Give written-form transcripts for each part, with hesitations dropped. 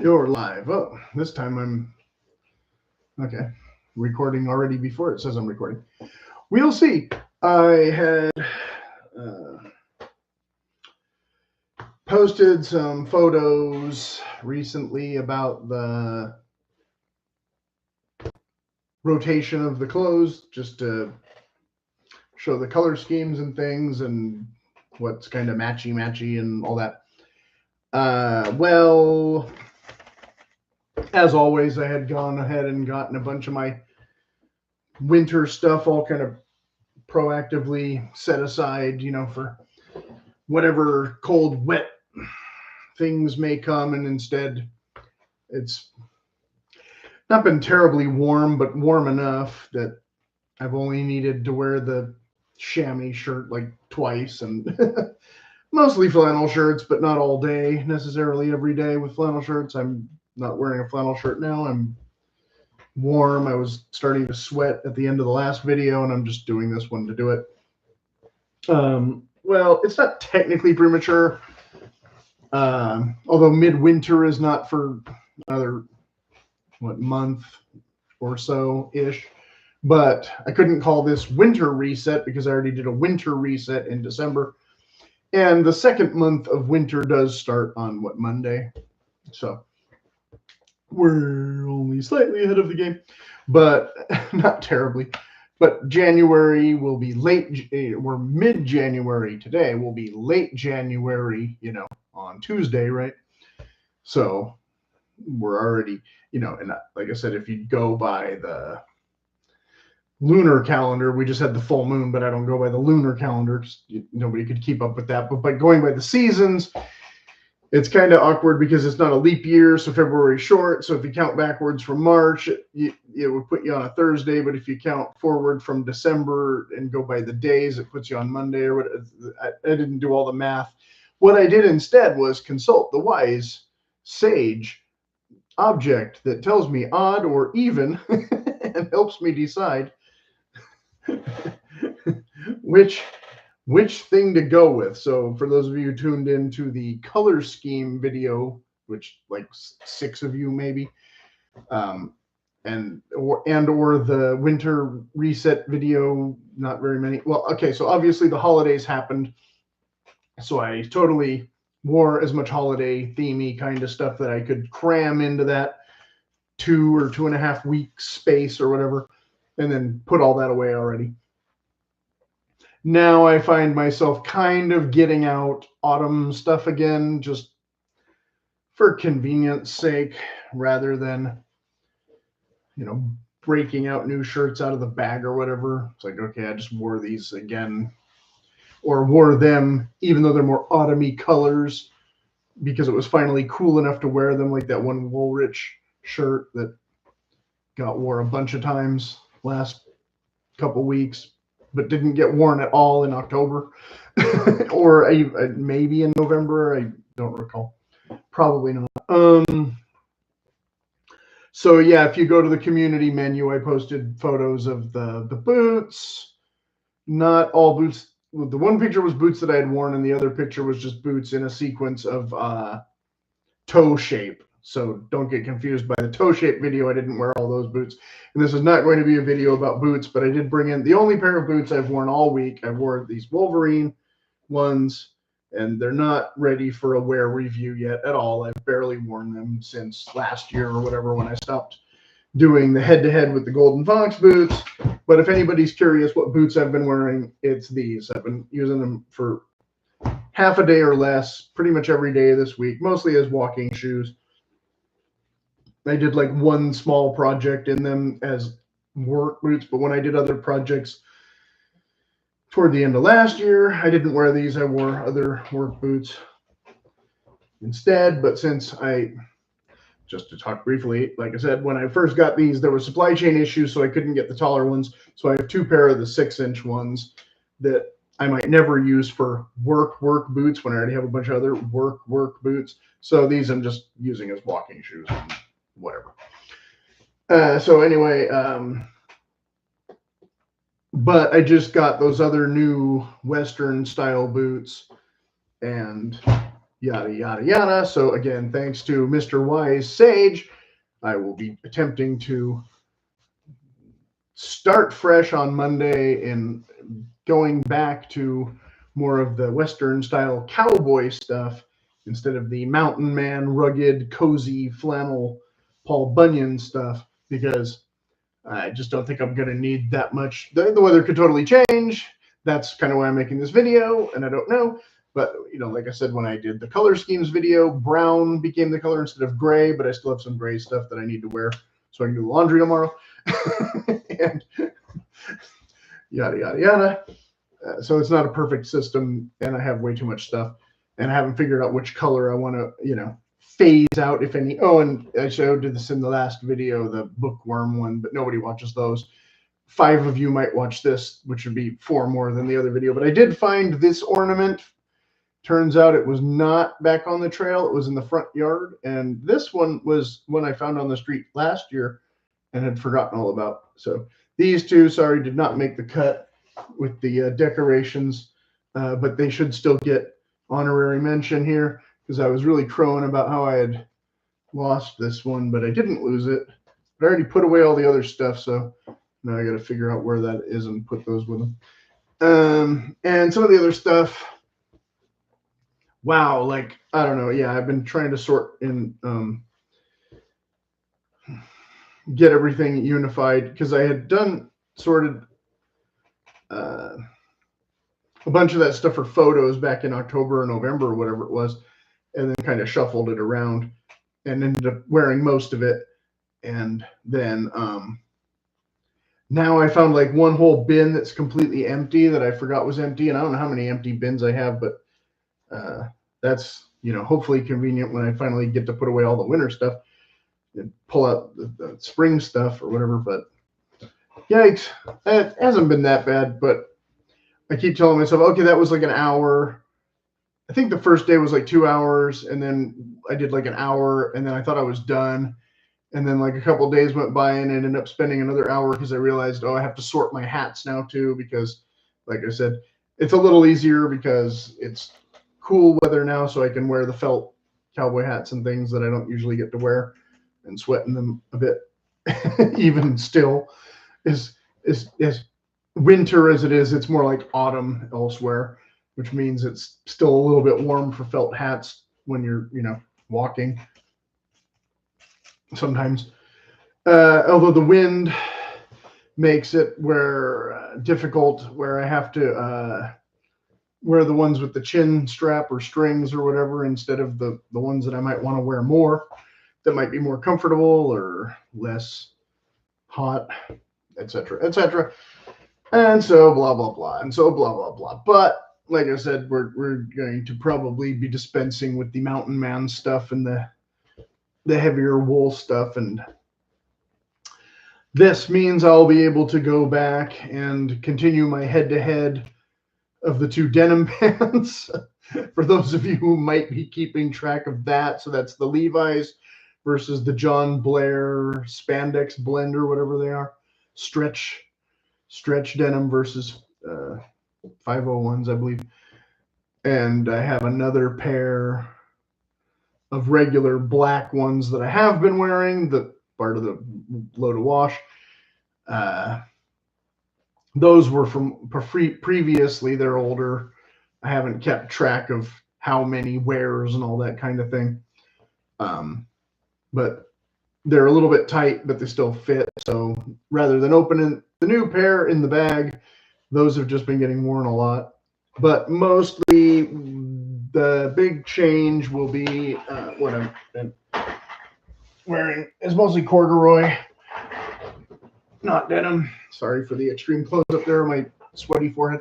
You're live. Oh, this time I'm okay. Recording already before it says I'm recording. We'll see. I had uh, posted some photos recently about the rotation of the clothes, just to show the color schemes and things and what's kind of matchy and all that. Well, as always, I had gone ahead and gotten a bunch of my winter stuff all kind of proactively set aside, for whatever cold, wet things may come. And instead, it's not been terribly warm, but warm enough that I've only needed to wear the chamois shirt like twice, and mostly flannel shirts, but not all day necessarily every day with flannel shirts. I'm not wearing a flannel shirt now. I'm warm. I was starting to sweat at the end of the last video, and I'm just doing this one to do it. Well, it's not technically premature, although midwinter is not for another month or so ish. But I couldn't call this winter reset because I already did a winter reset in December, and the second month of winter does start on Monday, so we're only slightly ahead of the game, but not terribly. But January will be late. We're mid-January today. We'll be late January, on Tuesday, right? So we're already, and like I said, if you go by the lunar calendar, we just had the full moon, but I don't go by the lunar calendar. Nobody could keep up with that. But by going by the seasons, it's kind of awkward because it's not a leap year, so February's short. So if you count backwards from March, it would put you on a Thursday. But if you count forward from December and go by the days, it puts you on Monday or what. I didn't do all the math. What I did instead was consult the wise sage object that tells me odd or even and helps me decide which thing to go with. So for those of you who tuned into the color scheme video, which like 6 of you maybe, and or the winter reset video, not very many. Well, okay, so obviously the holidays happened, so I totally wore as much holiday themey kind of stuff that I could cram into that 2 or 2.5 weeks space or whatever, and then put all that away already. Now I find myself kind of getting out autumn stuff again, just for convenience sake, rather than, breaking out new shirts out of the bag or whatever. It's like, okay, I just wore these again, or wore them, even though they're more autumny colors, because it was finally cool enough to wear them, like that one Woolrich shirt that got wore a bunch of times last couple weeks, but didn't get worn at all in October or maybe in November. I don't recall. Probably not. So yeah, if you go to the community menu, I posted photos of the boots. Not all boots. The one picture was boots that I had worn, and the other picture was just boots in a sequence of toe shape. So don't get confused by the toe shape video. I didn't wear all those boots. And this is not going to be a video about boots, but I did bring in the only pair of boots I've worn all week. I wore these Wherein ones, and they're not ready for a wear review yet at all. I've barely worn them since last year or whatever when I stopped doing the head-to-head with the Golden Fox boots. But if anybody's curious what boots I've been wearing, it's these. I've been using them for half a day or less pretty much every day this week, mostly as walking shoes. I did like one small project in them as work boots, but when I did other projects toward the end of last year, I didn't wear these. I wore other work boots instead. But since just to talk briefly, like I said, when I first got these, there were supply chain issues, so I couldn't get the taller ones. So I have 2 pair of the 6-inch ones that I might never use for work boots when I already have a bunch of other work boots. So these I'm just using as walking shoes and whatever. So anyway, but I just got those other new Western style boots, and yada, yada, yada. So again, thanks to Mr. Wise Sage, I will be attempting to start fresh on Monday and going back to more of the Western style cowboy stuff instead of the mountain man, rugged, cozy flannel Paul Bunyan stuff, because I just don't think I'm going to need that much. The weather could totally change. That's kind of why I'm making this video, and I don't know. But, you know, like I said, when I did the color schemes video, brown became the color instead of gray, but I still have some gray stuff that I need to wear so I can do the laundry tomorrow. And yada, yada, yada. So it's not a perfect system, and I have way too much stuff, and I haven't figured out which color I want to, you know, phase out, if any. Oh, and I showed this in the last video, the bookworm one, but nobody watches those. 5 of you might watch this, which would be 4 more than the other video. But I did find this ornament. Turns out it was not back on the trail. It was in the front yard. And this one was one I found on the street last year and had forgotten all about. So these two, sorry, did not make the cut with the decorations, but they should still get honorary mention here, because I was really crowing about how I had lost this one, but I didn't lose it. But I already put away all the other stuff, so now I got to figure out where that is and put those with them. And some of the other stuff, wow, like, I don't know. Yeah, I've been trying to sort in, get everything unified, because I had sorted a bunch of that stuff for photos back in October or November or whatever it was, and then kind of shuffled it around and ended up wearing most of it. And then now I found like one whole bin that's completely empty that I forgot was empty, and I don't know how many empty bins I have, but that's, you know, hopefully convenient when I finally get to put away all the winter stuff and pull out the spring stuff or whatever. But yikes, it hasn't been that bad, but I keep telling myself, okay, that was like an hour. I think the first day was like 2 hours, and then I did like an hour, and then I thought I was done. And then like a couple of days went by, and I ended up spending another hour because I realized, oh, I have to sort my hats now too, because like I said, it's a little easier because it's cool weather now, so I can wear the felt cowboy hats and things that I don't usually get to wear and sweat in them a bit. Even still, is winter as it is, it's more like autumn elsewhere, which means it's still a little bit warm for felt hats when you're, you know, walking sometimes. Although the wind makes it difficult, where I have to wear the ones with the chin strap or strings or whatever instead of the ones that I might want to wear more, that might be more comfortable or less hot, etc., etc. And so blah, blah, blah. And so blah, blah, blah. But like I said, we're going to probably be dispensing with the mountain man stuff and the heavier wool stuff. And this means I'll be able to go back and continue my head-to-head of the 2 denim pants. For those of you who might be keeping track of that. So that's the Levi's versus the John Blair spandex blend or whatever they are. Stretch denim versus 501s, I believe. And I have another pair of regular black ones that I have been wearing, the part of the load of wash. Those were from previously. They're older. I haven't kept track of how many wears and all that kind of thing. But they're a little bit tight, but they still fit. So rather than opening the new pair in the bag, those have just been getting worn a lot. But mostly the big change will be what I'm wearing is mostly corduroy, not denim. Sorry for the extreme close up there on my sweaty forehead.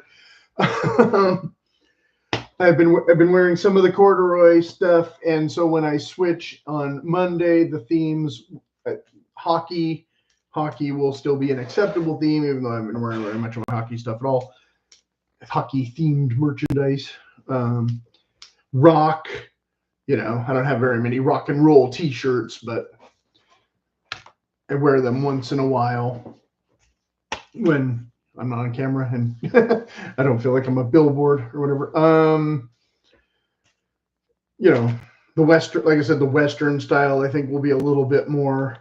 I've been wearing some of the corduroy stuff, and so when I switch on Monday, the themes, hockey will still be an acceptable theme, even though I haven't been wearing very much of my hockey stuff at all. Hockey themed merchandise. Rock, you know, I don't have very many rock and roll t-shirts, but I wear them once in a while when I'm not on camera and I don't feel like I'm a billboard or whatever. you know, the Western, like I said, the Western style, I think will be a little bit more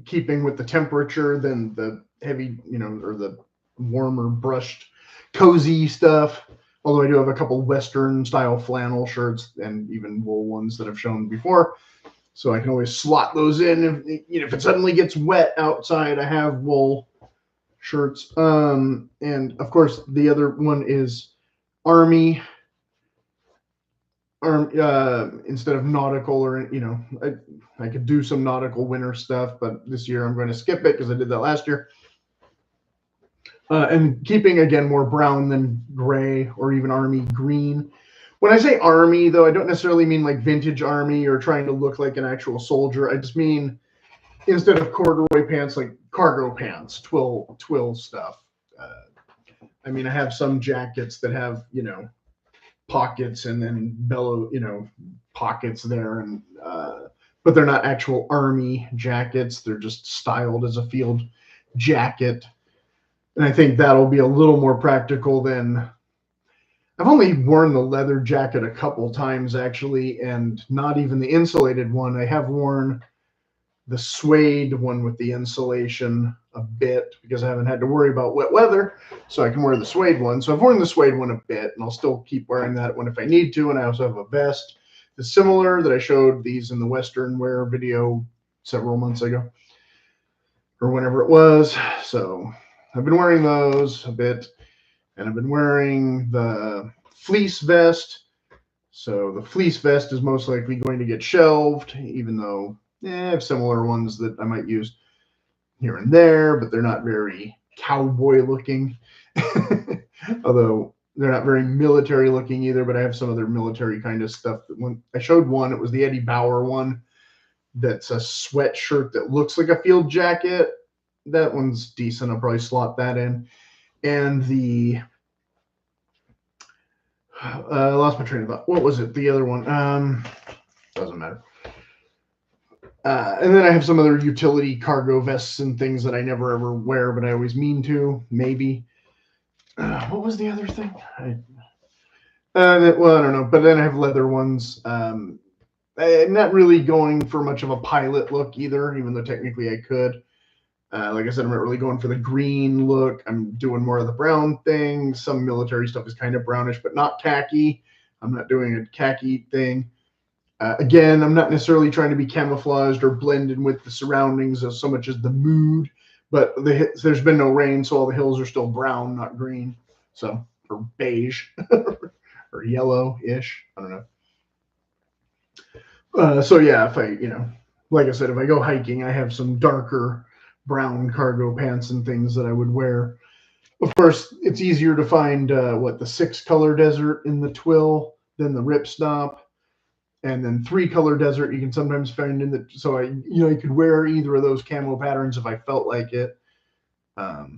keeping with the temperature than the heavy, or the warmer brushed cozy stuff. Although I do have a couple Western style flannel shirts and even wool ones that I've shown before. So I can always slot those in. If it suddenly gets wet outside, I have wool shirts. And of course, the other one is army. Instead of nautical, or I could do some nautical winter stuff, but this year I'm going to skip it because I did that last year. And keeping again more brown than gray or even army green. When I say army, though, I don't necessarily mean like vintage army or trying to look like an actual soldier. I just mean instead of corduroy pants, like cargo pants, twill stuff. I mean, I have some jackets that have pockets and then pockets there, and but they're not actual army jackets. They're just styled as a field jacket. And I think that'll be a little more practical than I've only worn the leather jacket a couple times actually, and not even the insulated one. I have worn the suede one with the insulation a bit because I haven't had to worry about wet weather, so I can wear the suede one. So I've worn the suede one a bit, and I'll still keep wearing that one if I need to. And I also have a vest that's similar that I showed these in the Western wear video several months ago or whenever it was. So I've been wearing those a bit, and I've been wearing the fleece vest. So the fleece vest is most likely going to get shelved, even though I have similar ones that I might use here and there, but they're not very cowboy looking. Although they're not very military looking either, but I have some other military kind of stuff. When I showed one, it was the Eddie Bauer one that's a sweatshirt that looks like a field jacket. That one's decent. I'll probably slot that in. And I lost my train of thought. What was it? The other one. Doesn't matter. And then I have some other utility cargo vests and things that I never ever wear, but I always mean to, maybe. What was the other thing? Well, I don't know. But then I have leather ones. I'm not really going for much of a pilot look either, even though technically I could. Like I said, I'm not really going for the green look. I'm doing more of the brown thing. Some military stuff is kind of brownish, but not khaki. I'm not doing a khaki thing. Again, I'm not necessarily trying to be camouflaged or blend in with the surroundings as so much as the mood, but there's been no rain, so all the hills are still brown, not green. So, or beige or yellow-ish. I don't know. So yeah, if like I said, if I go hiking, I have some darker brown cargo pants and things that I would wear. Of course, it's easier to find the 6-color desert in the twill than the ripstop. And then 3-color desert you can sometimes find in the, so I could wear either of those camo patterns if I felt like it. But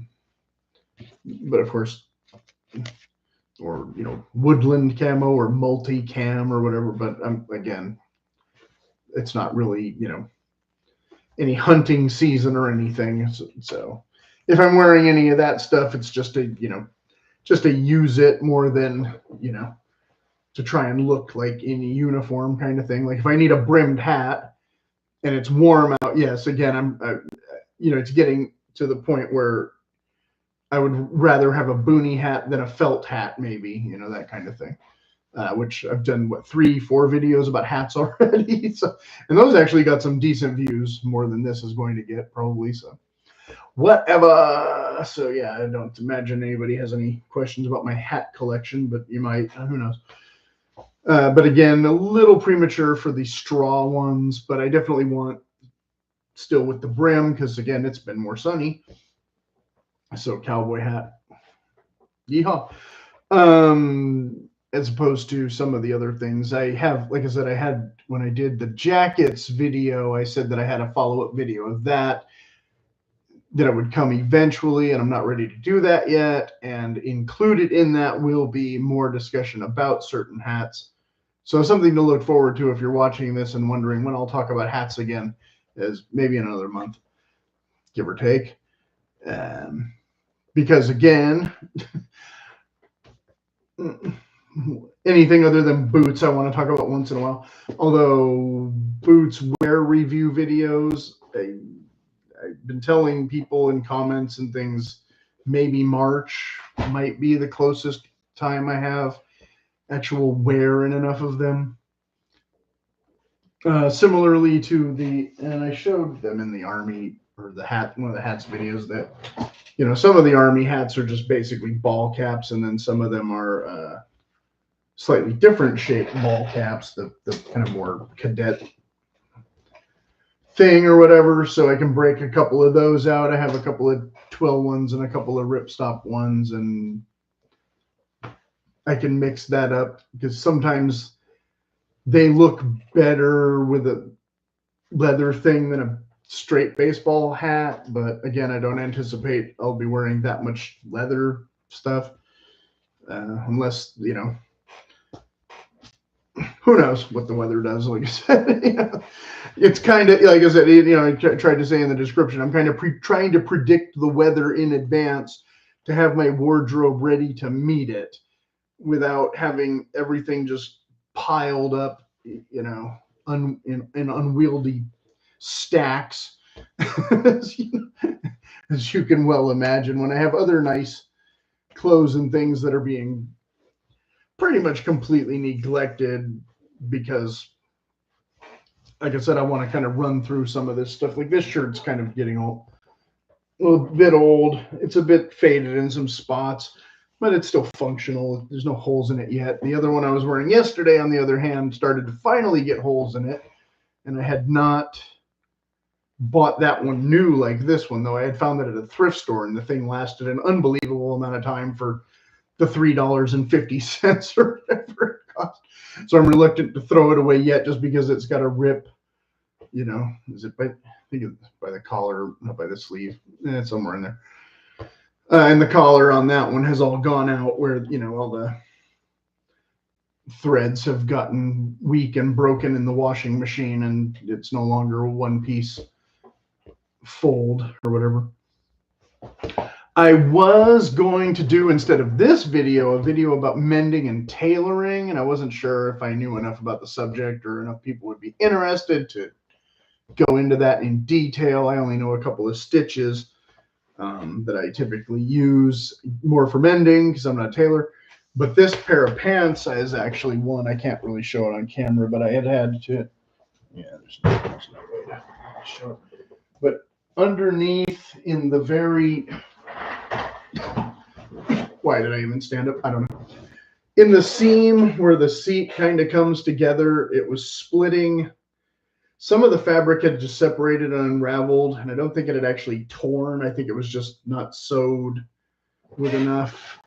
of course, or woodland camo or multi-cam or whatever. But again, it's not really any hunting season or anything. So if I'm wearing any of that stuff, it's just to use it more than to try and look like in a uniform kind of thing. Like if I need a brimmed hat and it's warm out, yes, again, it's getting to the point where I would rather have a boonie hat than a felt hat, maybe, that kind of thing. Which I've done 3-4 videos about hats already. So, and those actually got some decent views, more than this is going to get probably. So whatever. So yeah, I don't imagine anybody has any questions about my hat collection, but you might. Who knows? But again, a little premature for the straw ones, but I definitely want still with the brim because again, it's been more sunny. So cowboy hat. Yeehaw. As opposed to some of the other things I have, like I said, I had when I did the jackets video, I said that I had a follow-up video of that it would come eventually, and I'm not ready to do that yet. And included in that will be more discussion about certain hats. So something to look forward to if you're watching this and wondering when I'll talk about hats again, is maybe in another month, give or take. Because again, anything other than boots I want to talk about once in a while. Although boots wear review videos, I've been telling people in comments and things, maybe March might be the closest time I have actual wear in enough of them. Similarly to and I showed them in the army or one of the hats videos that, some of the army hats are just basically ball caps, and then some of them are slightly different shaped ball caps, the kind of more cadet thing or whatever. So I can break a couple of those out. I have a couple of twill ones and a couple of ripstop ones, and I can mix that up because sometimes they look better with a leather thing than a straight baseball hat. But again, I don't anticipate I'll be wearing that much leather stuff unless, who knows what the weather does. Like I said, it's kind of, like I said, I tried to say in the description, I'm kind of trying to predict the weather in advance to have my wardrobe ready to meet it without having everything just piled up, in unwieldy stacks. as you can well imagine, when I have other nice clothes and things that are being pretty much completely neglected because, like I said, I want to kind of run through some of this stuff. Like this shirt's kind of getting a little bit old. It's a bit faded in some spots, but it's still functional. There's no holes in it yet. The other one I was wearing yesterday, on the other hand, started to finally get holes in it, and I had not bought that one new like this one, though. I had found that at a thrift store, and the thing lasted an unbelievable amount of time for the $3.50 or whatever it cost. So I'm reluctant to throw it away yet, just because it's got a rip. Is it by? I think it's by the collar, not by the sleeve. It's somewhere in there. And the collar on that one has all gone out, where all the threads have gotten weak and broken in the washing machine, and it's no longer a one-piece fold or whatever. I was going to do, instead of this video, a video about mending and tailoring, and I wasn't sure if I knew enough about the subject or enough people would be interested to go into that in detail. I only know a couple of stitches that I typically use more for mending because I'm not a tailor. But this pair of pants is actually one, I can't really show it on camera, but I had to, there's no way to show it. But underneath in the very, why did I even stand up? I don't know. In the seam where the seat kind of comes together, it was splitting. Some of the fabric had just separated and unraveled, and I don't think it had actually torn. I think it was just not sewed with enough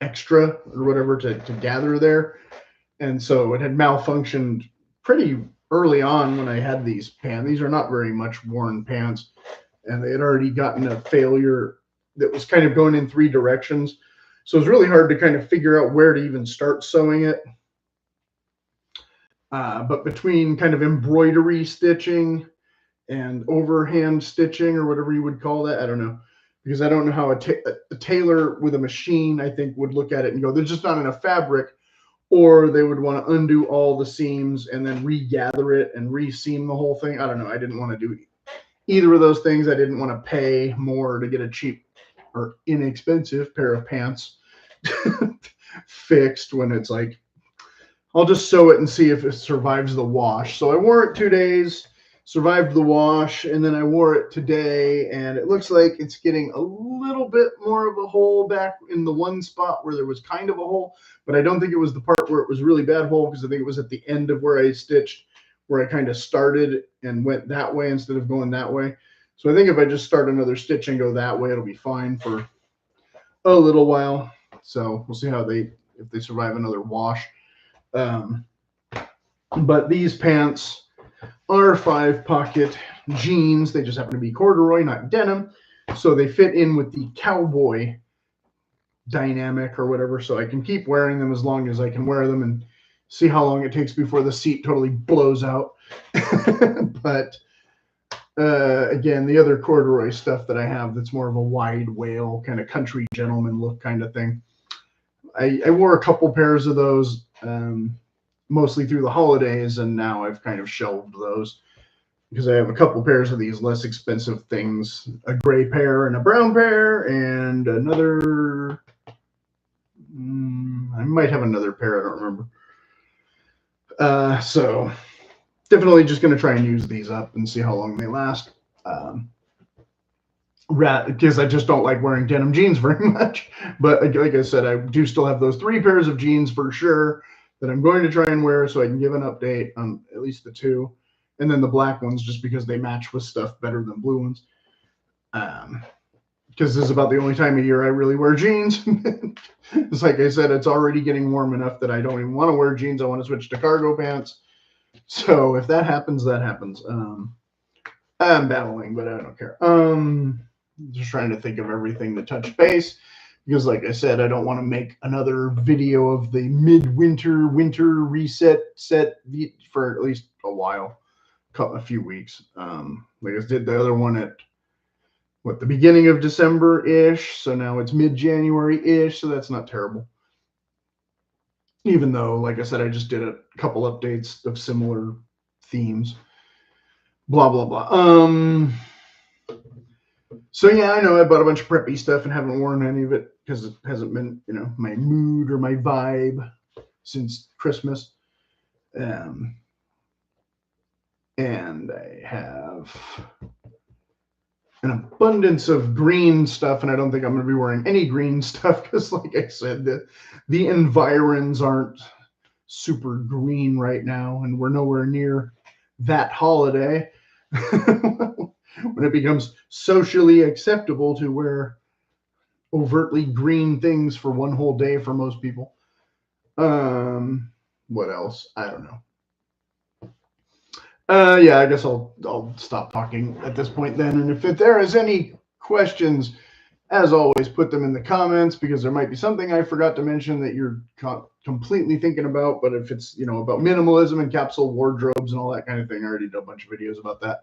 extra or whatever to gather there. And so it had malfunctioned pretty early on when I had these pants. These are not very much worn pants, and they had already gotten a failure that was kind of going in three directions. So it was really hard to kind of figure out where to even start sewing it. But between kind of embroidery stitching and overhand stitching, or whatever you would call that, I don't know, because I don't know how a tailor with a machine, I think, would look at it and go, there's just not enough fabric, or they would want to undo all the seams and then regather it and re-seam the whole thing. I don't know. I didn't want to do either of those things. I didn't want to pay more to get a cheap or inexpensive pair of pants fixed when it's like, I'll just sew it and see if it survives the wash. So I wore it 2 days, survived the wash, and then I wore it today, and it looks like it's getting a little bit more of a hole back in the one spot where there was kind of a hole, but I don't think it was the part where it was really bad hole, because I think it was at the end of where I stitched, where I kind of started and went that way instead of going that way. So I think if I just start another stitch and go that way, it'll be fine for a little while. So we'll see if they survive another wash. But these pants are 5-pocket jeans. They just happen to be corduroy, not denim. So they fit in with the cowboy dynamic or whatever. So I can keep wearing them as long as I can wear them and see how long it takes before the seat totally blows out. But Again, the other corduroy stuff that I have that's more of a wide wale kind of country gentleman look kind of thing. I wore a couple pairs of those mostly through the holidays, and now I've kind of shelved those because I have a couple pairs of these less expensive things, a gray pair and a brown pair, and another. I might have another pair. I don't remember. So definitely just going to try and use these up and see how long they last. Because I just don't like wearing denim jeans very much. But like I said, I do still have those 3 pairs of jeans for sure that I'm going to try and wear so I can give an update on at least the 2. And then the black ones just because they match with stuff better than blue ones. Because this is about the only time of year I really wear jeans. It's like I said, it's already getting warm enough that I don't even want to wear jeans. I want to switch to cargo pants. So if that happens, that happens. I'm battling, but I don't care. Just trying to think of everything to touch base. Because like I said, I don't want to make another video of the winter reset set for at least a while, a few weeks. Like I did the other one at the beginning of December-ish. So now it's mid-January-ish. So that's not terrible. Even though, like I said, I just did a couple updates of similar themes. Blah, blah, blah. So yeah, I know I bought a bunch of preppy stuff and haven't worn any of it because it hasn't been, my mood or my vibe since Christmas. And I have an abundance of green stuff, and I don't think I'm going to be wearing any green stuff because, like I said, the environs aren't super green right now, and we're nowhere near that holiday when it becomes socially acceptable to wear overtly green things for one whole day for most people. What else? I don't know. Yeah, I guess I'll stop talking at this point then. And if there is any questions, as always, put them in the comments because there might be something I forgot to mention that you're completely thinking about. But if it's, about minimalism and capsule wardrobes and all that kind of thing, I already did a bunch of videos about that.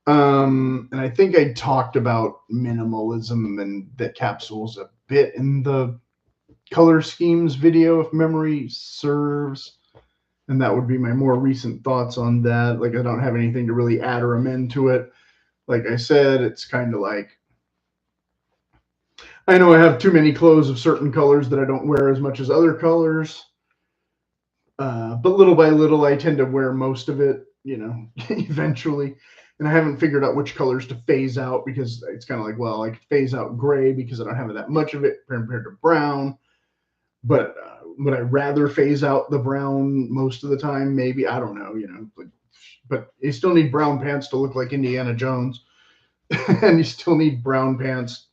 And I think I talked about minimalism and the capsules a bit in the color schemes video, if memory serves. And that would be my more recent thoughts on that. Like, I don't have anything to really add or amend to it. Like I said, it's kind of like, I know I have too many clothes of certain colors that I don't wear as much as other colors. But little by little, I tend to wear most of it, eventually. And I haven't figured out which colors to phase out because it's kind of like, well, I could phase out gray because I don't have that much of it compared to brown. But would I rather phase out the brown most of the time? Maybe. I don't know, but you still need brown pants to look like Indiana Jones. And you still need brown pants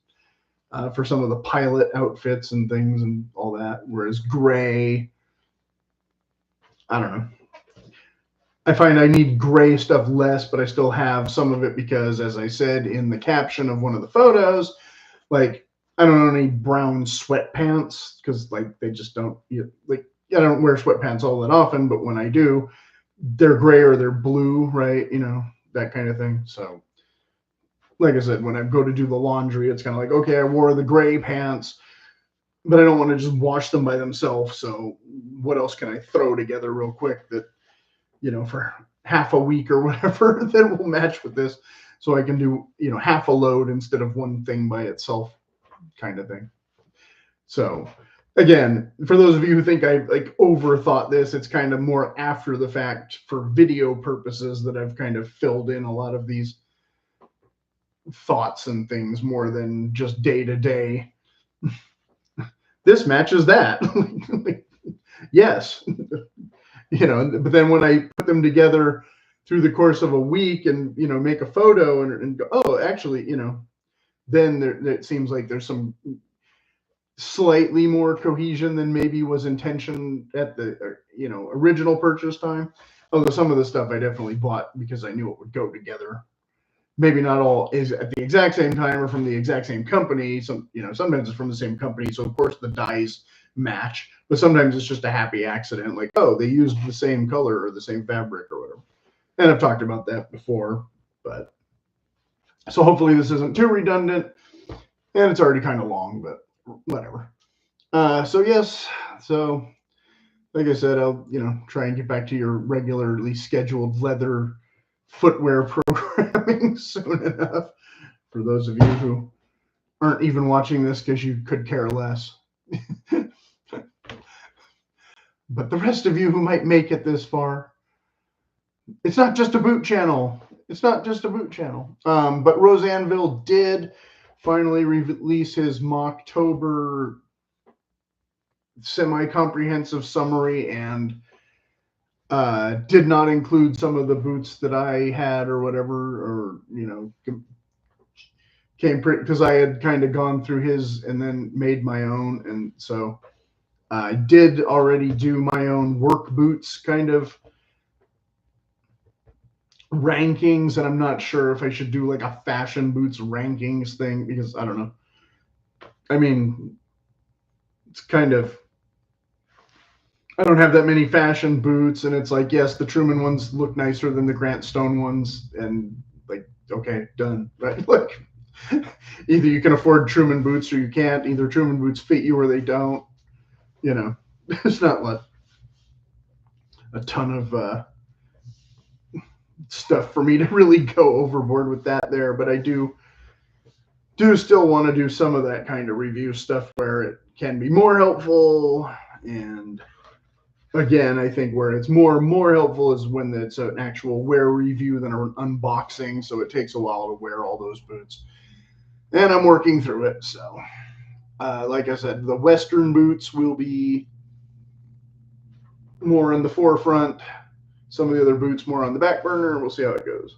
for some of the pilot outfits and things and all that. Whereas gray, I don't know. I find I need gray stuff less, but I still have some of it because, as I said in the caption of one of the photos, like, I don't need brown sweatpants because, like, they just don't, I don't wear sweatpants all that often, but when I do, they're gray or they're blue, right? That kind of thing. So, like I said, when I go to do the laundry, it's kind of like, okay, I wore the gray pants, but I don't want to just wash them by themselves. So what else can I throw together real quick that, for half a week or whatever that will match with this, so I can do, half a load instead of one thing by itself, kind of thing. So again, for those of you who think I overthought this, it's kind of more after the fact for video purposes that I've kind of filled in a lot of these thoughts and things more than just day to day. This matches that. Yes. But then when I put them together through the course of a week and, make a photo and go, oh, actually, then it seems like there's some slightly more cohesion than maybe was intention at the, original purchase time. Although some of the stuff I definitely bought because I knew it would go together. Maybe not all is at the exact same time or from the exact same company. Sometimes it's from the same company. So of course the dyes match, but sometimes it's just a happy accident. Like, oh, they used the same color or the same fabric or whatever. And I've talked about that before, but So hopefully this isn't too redundant, and it's already kind of long, but whatever. So yes, so like I said, I'll try and get back to your regularly scheduled leather footwear programming soon enough. For those of you who aren't even watching this because you could care less, but the rest of you who might make it this far, it's not just a boot channel. It's not just a boot channel. But Roseanneville did finally release his Mocktober semi-comprehensive summary, and did not include some of the boots that I had or whatever, or came pretty, because I had kind of gone through his and then made my own, and so I did already do my own work boots kind of rankings, and I'm not sure if I should do like a fashion boots rankings thing, because I don't know. I mean, it's kind of, I don't have that many fashion boots, and it's like, yes, the Truman ones look nicer than the Grant Stone ones, and like, okay, done, right? Like, either you can afford Truman boots or you can't. Either Truman boots fit you or they don't. It's not like a ton of stuff for me to really go overboard with that there, but I do still want to do some of that kind of review stuff where it can be more helpful. And again, I think where it's more helpful is when it's an actual wear review than an unboxing, so it takes a while to wear all those boots, and I'm working through it. So like I said, the Western boots will be more on the forefront, some of the other boots more on the back burner. We'll see how it goes.